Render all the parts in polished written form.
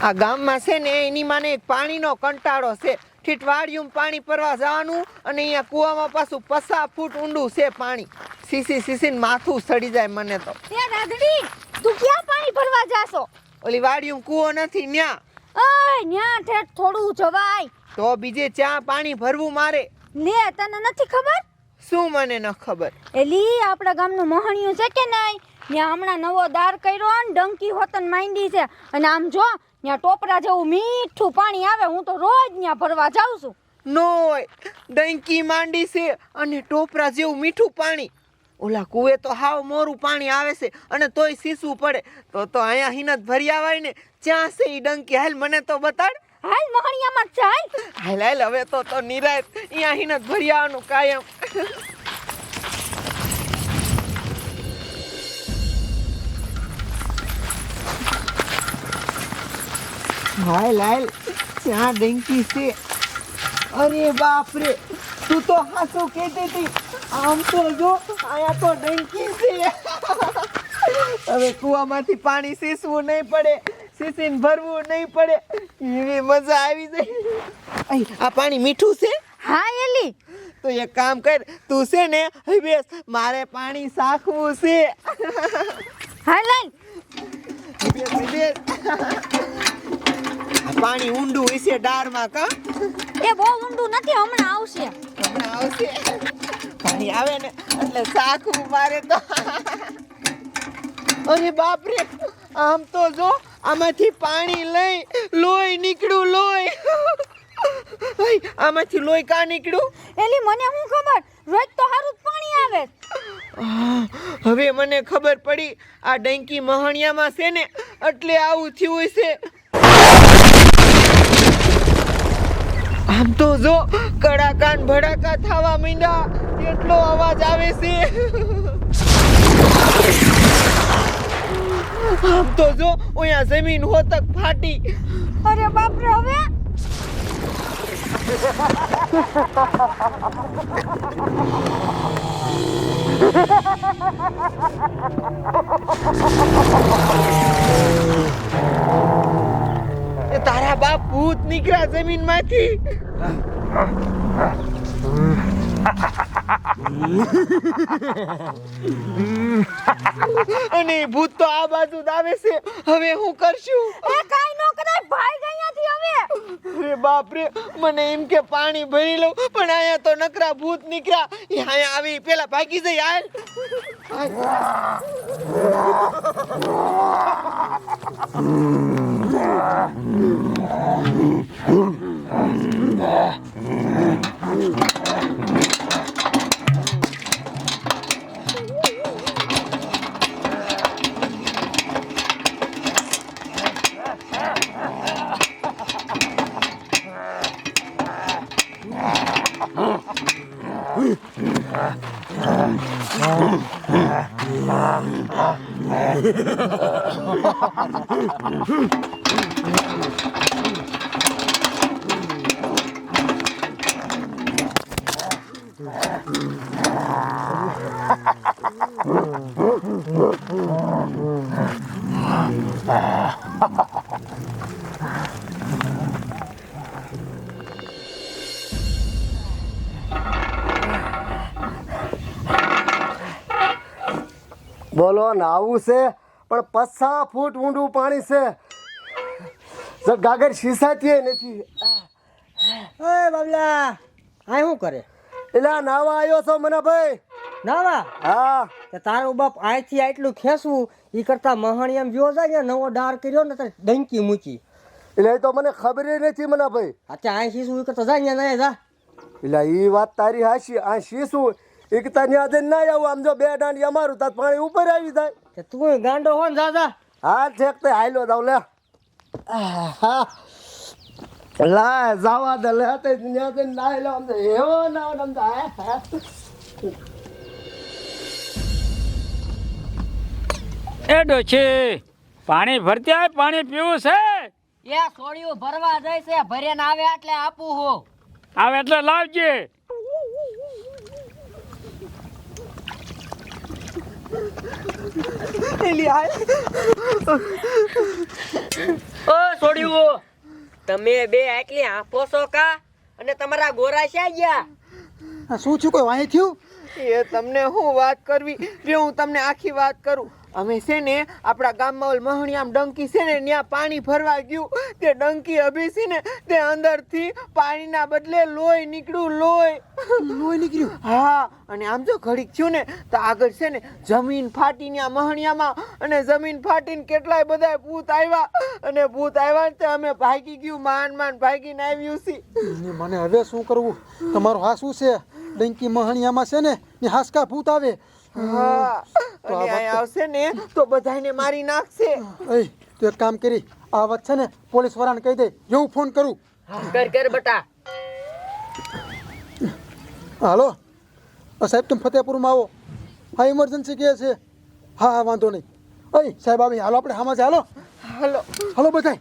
આ ગામમાં છે ને એની માને એક પાણીનો કંટાળો છે. ઠીઠવાડિયું પાણી ભરવા જવાનું અને અહીંયા કૂવામાં પાછું 50 ફૂટ ઊંડું છે પાણી. સીસીને માથું સડી જાય મને તો. એ રાધડી, તું ક્યાં પાણી ભરવા જાશો? ઓલી વાડિયું કૂવો નથી ન્યા. ઓય, ન્યા ઠેઠ થોડું જવાય. તો બીજે ચા પાણી ભરવું મારે. લે, તને નથી ખબર? શું મને ન ખબર? એલી આપણા ગામનું મોહણિયું છે કે નહીં, ત્યાં હમણાં નવો દાર કર્યો ને ડંકી હોતન માંડી છે. અને આમ જો, ત્યાં ટોપરા જેવું મીઠું પાણી આવે. હું તો રોજ ત્યાં ભરવા જાઉં છું. નોય, ડંકી માંડી છે અને ટોપરા જેવું મીઠું પાણી. ઓલા કુએ તો હાવ મોરું પાણી આવે છે અને તોય સીસવું પડે. તો અહીંયા હિનત ભરી આવાય ને. ક્યાં છે ઈ ડંકી? હાલ મને તો બતાડ. હાલ મોહણિયામાં ચાલ. હાલ હવે તો નિરાત અહીંયા હિનત ભરી આવવાનું કાયમ. હાલ ત્યાં ડંકી છે. અરે બાપ રે, તું તો હાસું કહેતી હતી. આમ તો જો અહીંયા તો ડંકી છે. હવે કૂવામાંથી પાણી સીસવું નહીં પડે, સીસીને ભરવું નહીં પડે. એવી મજા આવી જાય. આ પાણી મીઠું છે? હા એલી, તો એક કામ કર, તું છે ને અહીં બેસ, મારે પાણી સાખવું છે. હા લઈ બેસ. પાણી ઊંડું હોય છે ડાળમાં કા? એ બહુ ઊંડું નથી, હમણાં આવશે. હમણાં આવશે. પાણી આવે ને એટલે સાખવું મારે તો. અરે બાપ રે, આમ તો જો આમાંથી પાણી લઈ લોહી નીકળ્યું. લોહી આમાંથી લોહી કા નીકળ્યું? એલી મને શું ખબર, રોજ તો હારું જ પાણી આવે. હવે મને ખબર પડી. આ ડંકી મહણિયામાં છે ને એટલે આવું થયું છે. આમ તો જો કડાકાન ભડાકા થવા માંડ્યા. કેટલો અવાજ આવે છે. આમ તો જો ઓયા જમીન હોતક ફાટી. અરે બાપ રે, હવે તારા બાપ ભૂત નીકળ્યા જમીનમાંથી. અને ભૂત તો આ બાજુ જ આવે છે. હવે હું કરશું? એ કાઈ ન કરાય, ભાઈ ગયાથી હવે. અરે બાપ રે, મને એમ કે પાણી ભરી લઉં, પણ અહીંયા તો નકરા ભૂત નીકળ્યા. એ અહીંયા આવી પેલા ભાગી જઈ. હાલ. બોલો, નાવું છે પણ 50 ફૂટ ઊંડું પાણી છે. ગાગર શીશાતી નથી. ઓય બાબલા, આ શું કરે? એટલે નાવા આવ્યો છો મને ભાઈ? નાવા? હા. તે તારું બાપ અહીંથી આટલું ખેંચવું એ કરતા મહાણી એમ જો જાય ને નવો ડાર કર્યો ને તો ડંકી મૂકી. એટલે એ તો મને ખબર નથી મને ભાઈ. અત્યારે અહીં શીશું એ કરતા જાય ને જા. એટલે એ વાત તારી હાશી. આ શીશું એક તારી આજે ના આવું. આમ જો 2 દાંડી અમારું તાર પાણી ઉપર આવી જાય. તે તું ગાંડો હો ને જા. હા ઠેક તે હાલ્યો જાવ લે. લા જાવા દે લે તે ન્યા નાઈ લો. આમ તો એવો ના આમ તો એ ડોશી, પાણી ભરતી આય, પાણી પીવું છે. એ સોડિયું ભરવા જાય છે, ભરે ને આવે એટલે આપું હું. આવે એટલે લાવજે. ઓ છોડ્યું તમે બે આટલી આંફો છો કા અને તમારા ગોરા શ્યા ગયા? શું છું કોઈ વાંહી થયું એ તમને હું વાત કરવી જે હું તમને આખી વાત કરું. અમે છે ને આપણા ગામમાં ઓલ મહણિયામ ડંકી છે ને ત્યાં પાણી ભરવા ગયું. તે ડંકી અભીસી ને તે અંદરથી પાણીના બદલે લોહી નીકળ્યું. લોહી નીકળ્યું? હા. અને આમ જો ઘડીક થયું ને તો આગળ છે ને જમીન ફાટી ત્યાં મહણિયામાં અને જમીન ફાટીને કેટલાય બધા ભૂત આવ્યા અને ભૂત આવ્યા ને તે અમે ભાગી ગયું. માંડ ભાગીને આવ્યું છે. મને હવે શું કરવું? તમારો હા શું છે? ડંકી મહણિયામાં છે ને એ હાસકા ભૂત આવે. હા. અને અહીં આવશે ને તો બધાને મારી નાખશે. એ તું એક કામ કરી, આ વાત છે ને પોલીસ વાળાને કહી દે. હું ફોન કરું. કર બટા. હાલો સાહેબ, તમે ફતેપુરમાં આવો. હા, ઇમરજન્સી કે છે. હા વાંધો નહીં. અય સાહેબ આવી હાલો, આપણે હામાં હાલો. હાલો બધાય.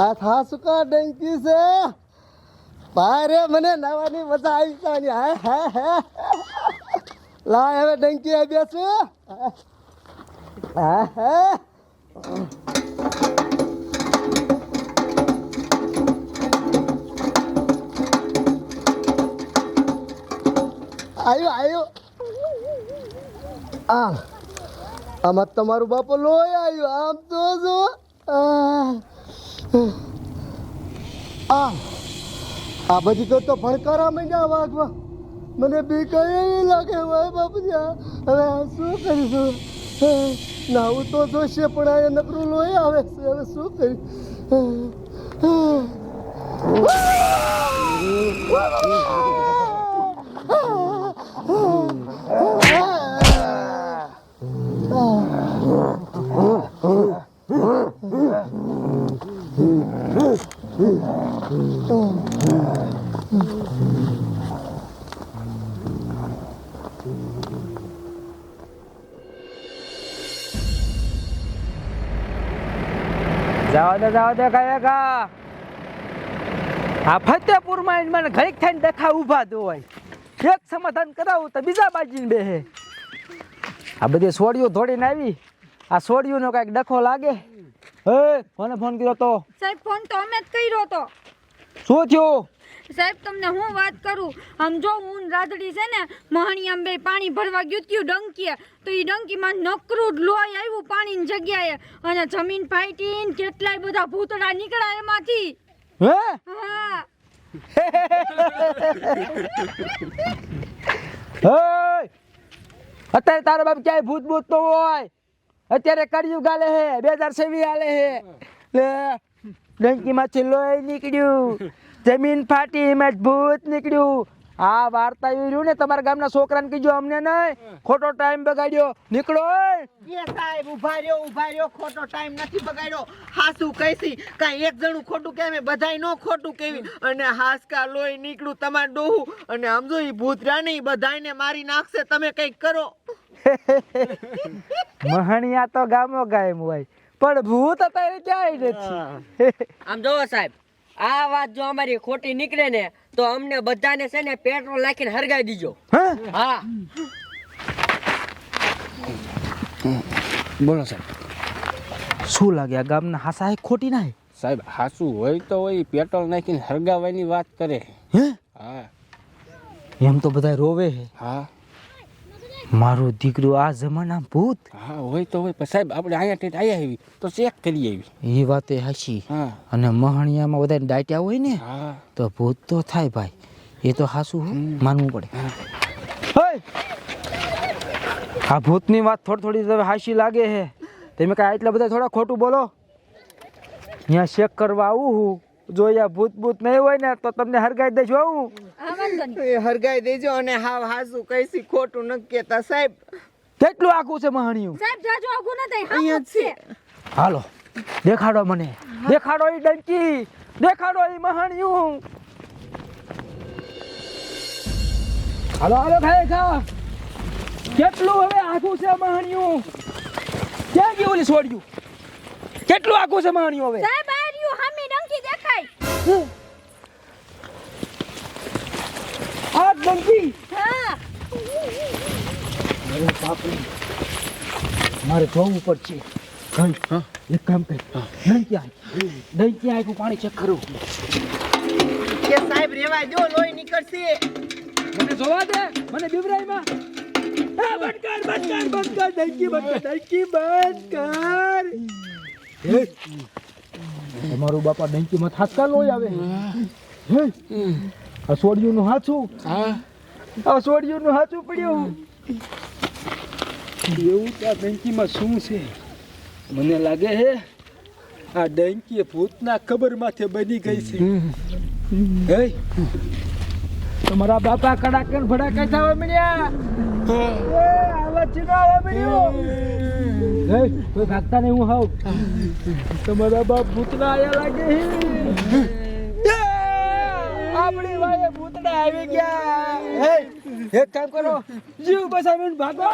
આ થાસુકા ડંકી છે ભાઈ રે, મને નાવાની મજા આવી છે. હે લાય હવે ડંકી આવી બેસું. આવ્યો આમાં તમારું બાપો લોહી આવ્યું. આમ તો જો આ બધી તો ભણકારા માંડ્યા વાગવા. મને બી કઈ લાગે ભાઈ બાપુજી. હવે શું કરીશું? નાવું તો જોશે પણ આ નકરું લોહી આવે છે. હવે શું કરી? જાવ દે કાયકા. આ ફતેપુરમાં મને ઘડીક થઈને દેખા ઊભા દો હોય. એક સમાધાન કરાવું તો બીજા બાજીને બેહે. આ બધી સોડિયું ધોડીને આવી. આ સોડિયુંનો કાંઈક ડખો લાગે. હે કોને ફોન કર્યો તો? સાહેબ ફોન તો અમે જ કર્યો તો. શું થયું? સાહેબ તમને હું વાત કરું, આમ જો હું રાધડી છે ને મહણિયામ બે પાણી ભરવા ગયું ડંકીએ, તો એ ડંકીમાં નકરું જ લોહી આવ્યું પાણીની જગ્યાએ અને જમીન ફાટીને કેટલાય બધા ભૂતડા નીકળ્યા એમાંથી. હે હા. અત્યારે તારા બાપ ક્યાંય ભૂત ભૂત તો હોય. અત્યારે કળિયુગ આલે હે, 2026 આલે હે. લે ડંકીમાંથી લોહી નીકળ્યું, જમીન ફાટી એમાં ભૂત નીકળ્યું. આ વાર્તા રહ્યું ને તમારા ગામના છોકરાને કીજો, અમને નહીં. ખોટો ટાઈમ બગાડ્યો. નીકળો. એ સાહેબ ઉભા રહ્યો. ખોટો ટાઈમ નથી બગાડ્યો. હાસું કઈસી કાંઈ એક જણું ખોટું કહેવે, બધાય નો ખોટું કહેવી. અને હાસકા લોહી નીકળ્યું તમાર ડોહું. અને આમ જો ઈ ભૂત રહ્યા ને ઈ બધાયને મારી નાખશે. તમે કંઈક કરો. મહણિયા તો ગામો ગાયમ હોય, પણ ભૂત અત્યારે ક્યાંય નથી. આમ જોવો સાહેબ, આ વાત જો અમારી ખોટી નીકળે ને તો અમને બધાને છે ને પેટ્રોલ નાખીને હરગાઈ દીજો. હા બોલો સાહેબ. શું લાગે આ ગામના હાસા હે ખોટી ના હે? સાહેબ હાસું હોય તો હોય, પેટ્રોલ નાખીને હરગાવાની વાત કરે. હે હા એમ તો બધા રોવે હે. હા મારું દીકરું આ જમાના ભૂત. હા હોય તો હોય, પણ સાહેબ આપણે અહીંયા ટેટ આયા આવી તો ચેક કરી આવી. એ વાત એ હાચી. હા અને મહણિયામાં બધા ડાટ્યા હોય ને હા તો ભૂત તો થાય ભાઈ. એ તો હાસું માનવું પડે. આ ભૂતની વાત થોડી હાસી લાગે છે. તમે કાંઈ એટલા બધા થોડા ખોટું બોલો. અહીંયા ચેક કરવા આવું હું. જો અહીંયા ભૂત નહીં હોય ને તો તમને હરગાઈ દેજો. આવું એ હરગાઈ દેજો. અને હાવ હાસું કઈસી ખોટું ન કહેતા સાહેબ. કેટલું આખું છે મહાણિયું? સાહેબ જાજો આગું ન થાય. અહીંયા જ છે. હાલો દેખાડો મને. દેખાડો એ ડંકી, દેખાડો એ મહાણિયું. હાલો ખાય ખા. કેટલું હવે આખું છે મહાણિયું? ક્યાં ગયું ઓલી છોડ્યું? કેટલું આખું છે મહાણિયું હવે? સાહેબ આ રહ્યું હામી ડંકી દેખાય. આ જ ડંકી હા અરે બાપરે મારે જોવું પડશે એક કામ કર ડંકી આખું પાણી ચેક કરું કે સાહેબ રેવા દો લોહી નીકળશે મને જોવા દે મને બીવરાઈમાં બંધ કર ડંકી બંધ કર તમારું બાપા ડંકીમાં થાસકા લોહી આવે આ સોડિયુંનું હાચું આ સોડિયુંનું હાચું પડ્યું એવું તો આ ડંકીમાં શું છે મને લાગે હે આ ડંકી ભૂતના ખબર માથે બની ગઈ છે હે તમારા બાપા કડાકર ભડાકા થવા મળ્યા આવા ચીનો આવવા મળ્યો હે કોઈ ભાગતા નહીં હું હાવ તમારા બાપ ભૂતના આયા લાગે હે આપણી વાય ભૂતના આવી ગયા હે એક કામ કરો જીવ બચાવીને ભાગો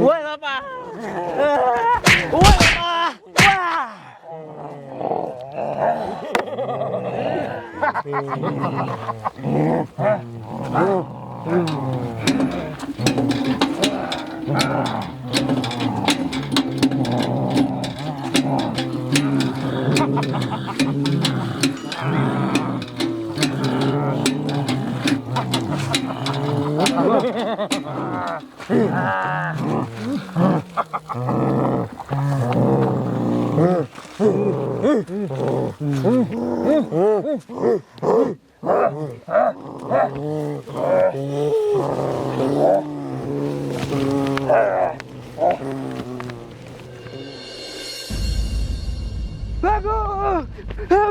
ઓય બાપા ઓય બાપા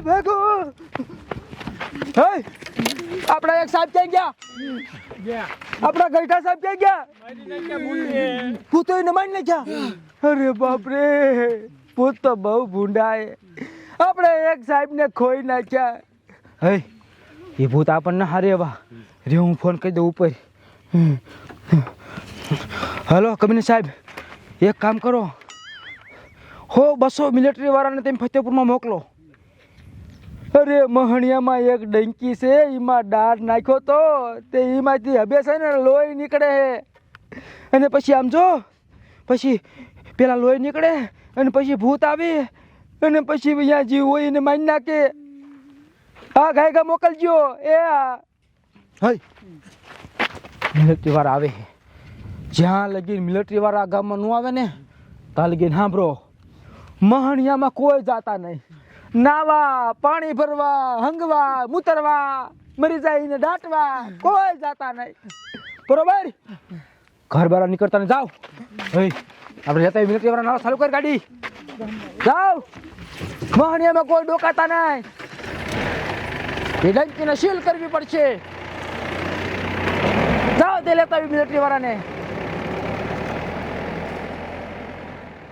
ભાગો હે આપણા એક સાહેબ ક્યાં ગયા આપણા ગઈઠા સાહેબ ક્યાં ગયા ભૂતો એને મારી નાખ્યા અરે બાપ રે ભૂત તો બહુ ભૂંડાય આપણે એક સાહેબને ખોઈ નાખ્યા હે એ ભૂત આપણને હારે વા રે હું ફોન કરી દઉં ઉપર હલો કમિશનર સાહેબ એક કામ કરો હો 200 મિલિટરી વાળાને તમે ફતેપુરમાં મોકલો અરે મહણિયામાં એક ડંકી છે એમાં દાળ નાખ્યો તો તે એમાંથી હવે છે ને લોહી નીકળે અને પછી આમ જો પછી પેલા લોહી નીકળે અને પછી ભૂત આવે અને પછી અહીંયા જીવ હોય એને મારી નાખે હા ગાયગા મોકલજો એ હઈ મિલિટરી વાળા આવે જ્યાં લગીન મિલિટરી વાળા ગામમાં ન આવે ને ત્યાં લગીન સાંભળો મહણિયામાં કોઈ જાતા નહીં નાવા પાણી ભરવા હંગવા મૂતરવા મરી જાય દાટવા કોઈ જાતા નહીં બરોબર ઘર બહાર નીકળતા ને જાઓ આપણે જતા મિલિટરી વાળા નાવા ચાલુ કર ગાડી જાઓ મહણિયામાં કોઈ ડોકાતા નહીં એ ડંકીને સીલ કરવી પડશે જાઓ તે લેતા મિલિટરી વાળાને